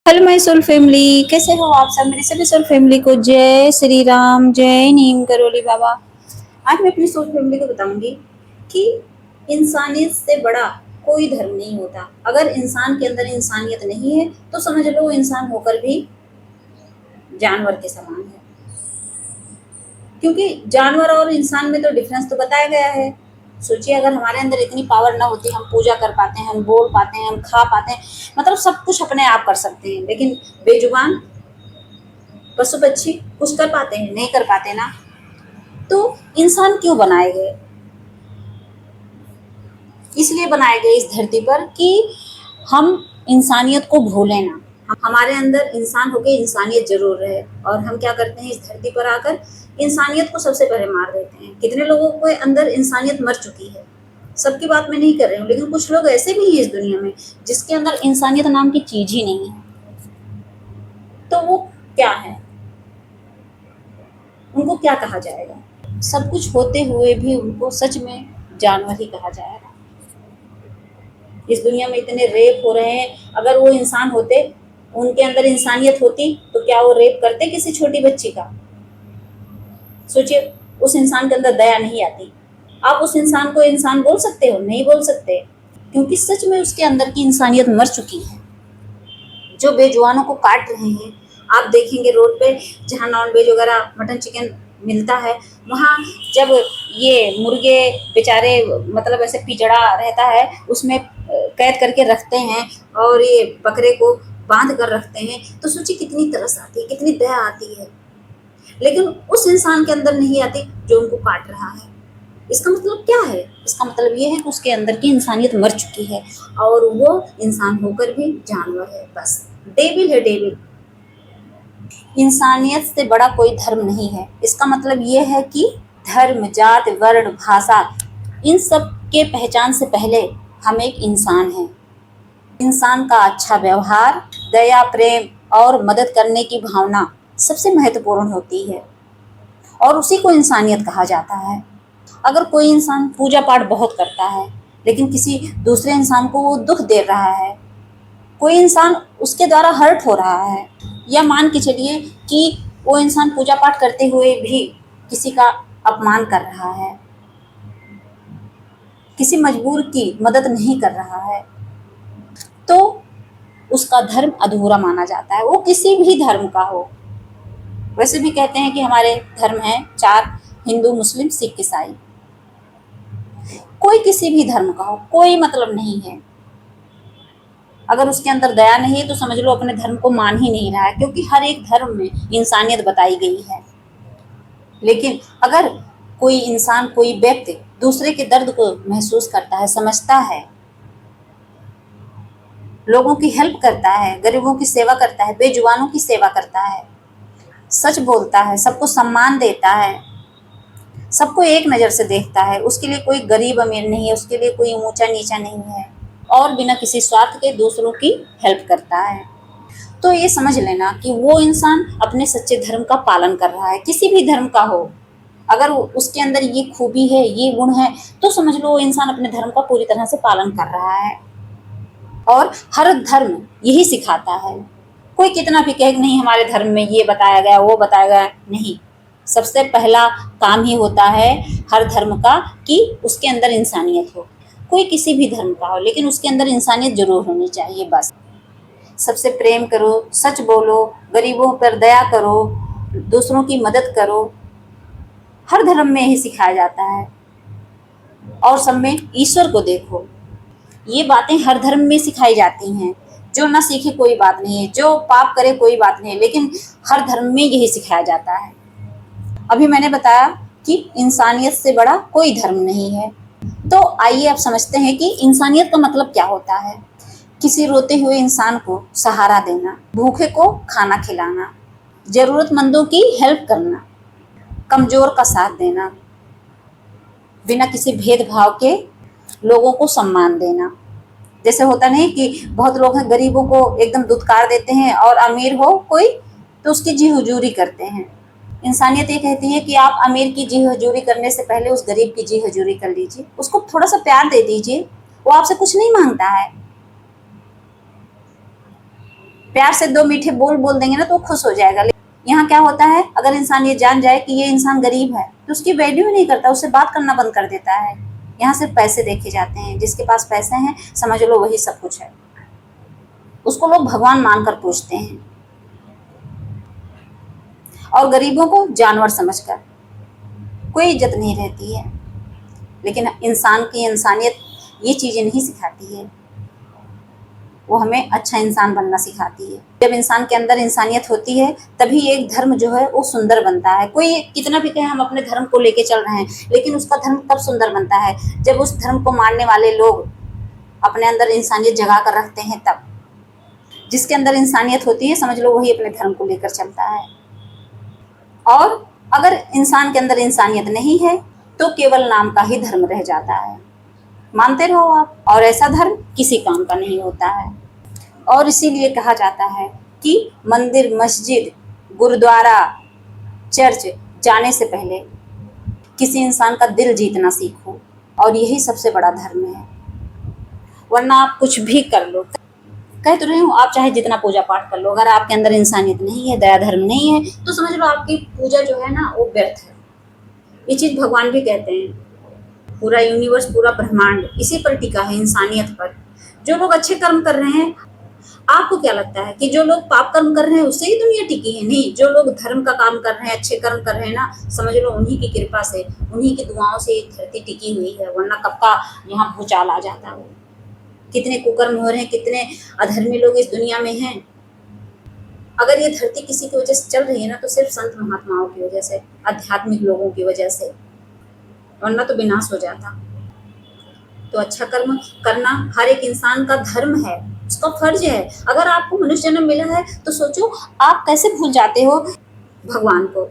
Hello my soul family, कैसे हो आप सब। मेरी सभी सोल फैमिली को जय श्री राम, जय नीम करोली बाबा। आज मैं अपनी सोल फैमिली को बताऊंगी कि इंसानियत से बड़ा कोई धर्म नहीं होता। अगर इंसान के अंदर इंसानियत नहीं है तो समझ लो इंसान होकर भी जानवर के समान है, क्योंकि जानवर और इंसान में तो डिफरेंस तो बताया गया है। सोचिए, अगर हमारे अंदर इतनी पावर ना होती, हम पूजा कर पाते हैं, हम बोल पाते हैं, हम खा पाते हैं, मतलब सब कुछ अपने आप कर सकते हैं, लेकिन बेजुबान पशु पक्षी कुछ कर पाते हैं? नहीं कर पाते ना। तो इंसान क्यों बनाए गए? इसलिए बनाए गए इस धरती पर कि हम इंसानियत को भूलें ना। हमारे अंदर इंसान होके इंसानियत जरूर रहे। और हम क्या करते हैं, इस धरती पर आकर इंसानियत को सबसे पहले मार देते हैं। कितने लोगों के अंदर इंसानियत मर चुकी है। सबकी बात मैं नहीं कर रही हूँ, लेकिन कुछ लोग ऐसे भी हैं इस दुनिया में जिसके अंदर इंसानियत नाम की चीज ही नहीं है। तो वो क्या है? उनको क्या कहा जाएगा? सब कुछ होते हुए भी उनको सच में जानवर ही कहा जाएगा। इस दुनिया में इतने रेप हो रहे हैं, अगर वो इंसान होते, उनके अंदर इंसानियत होती, तो क्या वो रेप करते किसी छोटी बच्ची का? सोचिए, उस इंसान के अंदर दया नहीं आती। आप उस इंसान को इंसान बोल सकते हो? नहीं बोल सकते, क्योंकि सच में उसके अंदर की इंसानियत मर चुकी है। जो बेजुबानों को काट रहे हैं, आप देखेंगे रोड पे जहाँ नॉन वेज वगैरह मटन चिकन मिलता है, वहाँ जब ये मुर्गे बेचारे, मतलब ऐसे पिजड़ा रहता है, उसमें कैद करके रखते हैं और ये बकरे को बांध कर रखते हैं, तो सोचिए कितनी तरस आती है, कितनी दया आती है। लेकिन उस इंसान के अंदर नहीं आती जो उनको काट रहा है। इसका मतलब क्या है? इसका मतलब ये है कि उसके अंदर की इंसानियत मर चुकी है और वो इंसान होकर भी जानवर है। बस डेविल है, डेविल। इंसानियत से बड़ा कोई धर्म नहीं है। इसका मतलब ये है कि धर्म, जात, वर्ण, भाषा, इन सब के पहचान से पहले हम एक इंसान हैं। इंसान का अच्छा व्यवहार, दया, प्रेम और मदद करने की भावना सबसे महत्वपूर्ण होती है और उसी को इंसानियत कहा जाता है। अगर कोई इंसान पूजा पाठ बहुत करता है लेकिन किसी दूसरे इंसान को वो दुख दे रहा है, कोई इंसान उसके द्वारा हर्ट हो रहा है, या मान के चलिए कि वो इंसान पूजा पाठ करते हुए भी किसी का अपमान कर रहा है, किसी मजबूर की मदद नहीं कर रहा है, तो उसका धर्म अधूरा माना जाता है। वो किसी भी धर्म का हो। वैसे भी कहते हैं कि हमारे धर्म हैं चार: हिंदू, मुस्लिम, सिख, ईसाई। कोई किसी भी धर्म का हो, कोई मतलब नहीं है। अगर उसके अंदर दया नहीं है तो समझ लो अपने धर्म को मान ही नहीं रहा है, क्योंकि हर एक धर्म में इंसानियत बताई गई है। लेकिन अगर कोई इंसान, कोई व्यक्ति दूसरे के दर्द को महसूस करता है, समझता है, लोगों की हेल्प करता है, गरीबों की सेवा करता है, बेजुबानों की सेवा करता है, सच बोलता है, सबको सम्मान देता है, सबको एक नज़र से देखता है, उसके लिए कोई गरीब अमीर नहीं है, उसके लिए कोई ऊंचा नीचा नहीं है, और बिना किसी स्वार्थ के दूसरों की हेल्प करता है, तो ये समझ लेना कि वो इंसान अपने सच्चे धर्म का पालन कर रहा है। किसी भी धर्म का हो, अगर उसके अंदर ये खूबी है, ये गुण है, तो समझ लो वो इंसान अपने धर्म का पूरी तरह से पालन कर रहा है। और हर धर्म यही सिखाता है। कोई कितना भी कहे नहीं हमारे धर्म में ये बताया गया, वो बताया गया, नहीं। सबसे पहला काम ही होता है हर धर्म का कि उसके अंदर इंसानियत हो। कोई किसी भी धर्म का हो, लेकिन उसके अंदर इंसानियत जरूर होनी चाहिए। बस सबसे प्रेम करो, सच बोलो, गरीबों पर दया करो, दूसरों की मदद करो। हर धर्म में यही सिखाया जाता है। और सब में ईश्वर को देखो। ये बातें हर धर्म में सिखाई जाती हैं। जो ना सीखे कोई बात नहीं है, जो पाप करे कोई बात नहीं है, लेकिन हर धर्म में यही सिखाया जाता है। अभी मैंने बताया कि इंसानियत से बड़ा कोई धर्म नहीं है। तो आइए अब समझते हैं कि इंसानियत का मतलब क्या होता है। किसी रोते हुए इंसान को सहारा देना, भूखे को खाना खिलाना, जरूरतमंदों की हेल्प करना, कमजोर का साथ देना, बिना किसी भेदभाव के लोगों को सम्मान देना। जैसे होता नहीं कि बहुत लोग हैं गरीबों को एकदम दुत्कार देते हैं, और अमीर हो कोई तो उसकी जी हुजूरी करते हैं। इंसानियत ये कहती है कि आप अमीर की जी हजूरी करने से पहले उस गरीब की जी हजूरी कर लीजिए, उसको थोड़ा सा प्यार दे दीजिए। वो आपसे कुछ नहीं मांगता है, प्यार से 2 मीठे बोल बोल देंगे ना तो वो खुश हो जाएगा। यहाँ क्या होता है, अगर इंसान ये जान जाए कि ये इंसान गरीब है तो उसकी वैल्यू ही नहीं करता, उससे बात करना बंद कर देता है। यहाँ सिर्फ पैसे देखे जाते हैं, जिसके पास पैसे हैं समझ लो वही सब कुछ है, उसको लोग भगवान मानकर पूजते हैं। और गरीबों को जानवर समझकर कोई इज्जत नहीं रहती है। लेकिन इंसान की इंसानियत ये चीज़ें नहीं सिखाती है, वो हमें अच्छा इंसान बनना सिखाती है। जब इंसान के अंदर इंसानियत होती है तभी एक धर्म जो है वो सुंदर बनता है। कोई कितना भी कहे हम अपने धर्म को लेके चल रहे हैं, लेकिन उसका धर्म तब सुंदर बनता है जब उस धर्म को मानने वाले लोग अपने अंदर इंसानियत जगा कर रखते हैं। तब जिसके अंदर इंसानियत होती है समझ लो वही अपने धर्म को लेकर चलता है। और अगर इंसान के अंदर इंसानियत नहीं है तो केवल नाम का ही धर्म रह जाता है, मानते रहो आप, और ऐसा धर्म किसी काम का नहीं होता है। और इसीलिए कहा जाता है कि मंदिर, मस्जिद, गुरुद्वारा, चर्च जाने से पहले किसी इंसान का दिल जीतना सीखो, और यही सबसे बड़ा धर्म है। वरना आप कुछ भी कर लो, कह तो रही हूँ, आप चाहे जितना पूजा पाठ कर लो, अगर आपके अंदर इंसानियत नहीं है, दया धर्म नहीं है, तो समझ लो आपकी पूजा जो है ना वो व्यर्थ है। ये चीज़ भगवान भी कहते हैं। पूरा यूनिवर्स, पूरा ब्रह्मांड इसी पर टिका है, इंसानियत पर। जो लोग अच्छे कर्म कर रहे हैं, आपको क्या लगता है कि जो लोग पाप कर्म कर रहे हैं उससे ही दुनिया टिकी है? नहीं, जो लोग धर्म का काम कर रहे हैं, अच्छे कर्म कर रहे हैं ना, समझ लो उन्हीं की कृपा से, उन्हीं की दुआओं से ये धरती टिकी हुई है। वरना कब का यहाँ भूचाल आ जाता है। कितने कुकर्म हो रहे हैं, कितने अधर्मी लोग इस दुनिया में हैं। अगर ये धरती किसी की वजह से चल रही है ना तो सिर्फ संत महात्माओं की वजह से, आध्यात्मिक लोगों की वजह से, वरना तो विनाश हो जाता। तो अच्छा कर्म करना हर एक इंसान का धर्म है, उसका फर्ज है। अगर आपको मनुष्य जन्म मिला है तो सोचो आप कैसे भूल जाते हो भगवान को,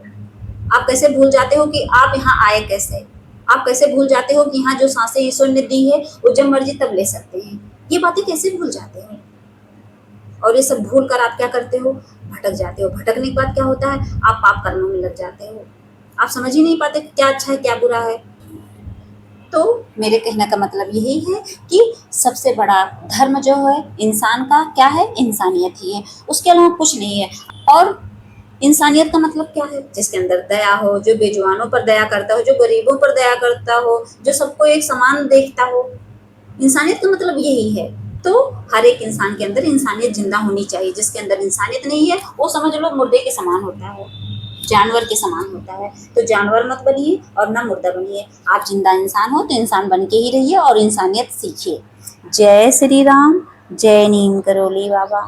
आप कैसे भूल जाते हो कि आप यहाँ आए कैसे, आप कैसे भूल जाते हो कि यहाँ जो सांसें ईश्वर ने दी है वो जब मर्जी तब ले सकते हैं। ये बातें कैसे भूल जाते हो? और ये सब भूल कर आप क्या करते हो? भटक जाते हो। भटकने के बाद क्या होता है? आप पाप कर्मों में लग जाते हो। आप समझ ही नहीं पाते क्या अच्छा है क्या बुरा है। तो मेरे कहने का मतलब यही है कि सबसे बड़ा धर्म जो है इंसान का क्या है? इंसानियत ही है, उसके अलावा कुछ नहीं है। और इंसानियत का मतलब क्या है? जिसके अंदर दया हो, जो बेजुबानों पर दया करता हो, जो गरीबों पर दया करता हो, जो सबको एक समान देखता हो। इंसानियत का मतलब यही है। तो हर एक इंसान के अंदर इंसानियत जिंदा होनी चाहिए। जिसके अंदर इंसानियत नहीं है वो समझ लो मुर्दे के समान होता है, जानवर के समान होता है। तो जानवर मत बनिए और ना मुर्दा बनिए, आप जिंदा इंसान हो तो इंसान बन के ही रहिए और इंसानियत सीखिए। जय श्री राम, जय नीम करोली बाबा।